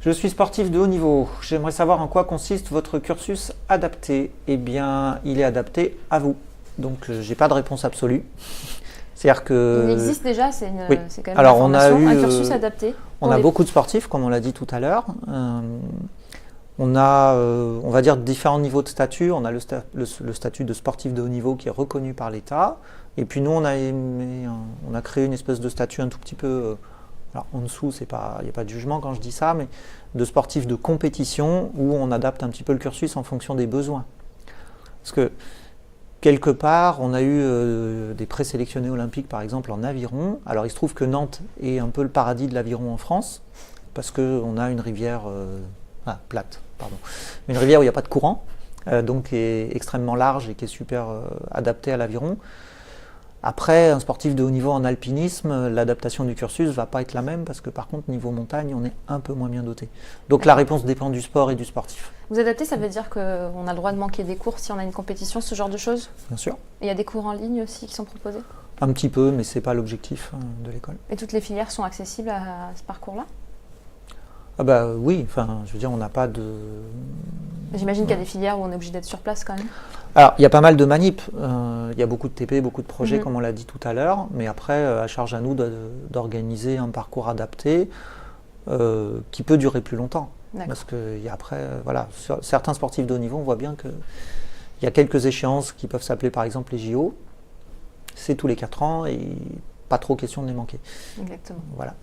Je suis sportif de haut niveau. J'aimerais savoir en quoi consiste votre cursus adapté. Eh bien, il est adapté à vous. Donc, j'ai pas de réponse absolue. C'est-à-dire que... Il existe déjà, c'est Oui. c'est quand même Alors, une formation, un cursus adapté. On a beaucoup de sportifs, comme on l'a dit tout à l'heure. On a, on va dire, différents niveaux de statut. On a le statut de sportif de haut niveau qui est reconnu par l'État. Et puis nous, on a créé une espèce de statut un tout petit peu... alors en dessous, il n'y a pas de jugement quand je dis ça, mais de sportif de compétition où on adapte un petit peu le cursus en fonction des besoins. Parce que quelque part, on a eu des présélectionnés olympiques, par exemple, en aviron. Alors il se trouve que Nantes est un peu le paradis de l'aviron en France, parce qu'on a une rivière plate, pardon. Une rivière où il n'y a pas de courant, donc qui est extrêmement large et qui est super adaptée à l'aviron. Après, un sportif de haut niveau en alpinisme, l'adaptation du cursus ne va pas être la même parce que par contre, niveau montagne, on est un peu moins bien doté. Donc la réponse dépend du sport et du sportif. Vous adaptez, ça veut dire qu'on a le droit de manquer des cours si on a une compétition, ce genre de choses? Bien sûr. Et il y a des cours en ligne aussi qui sont proposés? Un petit peu, mais ce n'est pas l'objectif de l'école. Et toutes les filières sont accessibles à ce parcours-là? Ah bah oui, enfin, je veux dire, on n'a pas de... J'imagine qu'il y a des filières où on est obligé d'être sur place quand même. Alors, il y a pas mal de manips, il y a beaucoup de TP, beaucoup de projets, comme on l'a dit tout à l'heure, mais après, à charge à nous d'organiser un parcours adapté qui peut durer plus longtemps. Parce que après, voilà, certains sportifs de haut niveau, on voit bien qu'il y a quelques échéances qui peuvent s'appeler par exemple les JO, c'est tous les 4 ans et pas trop question de les manquer. Exactement. Voilà.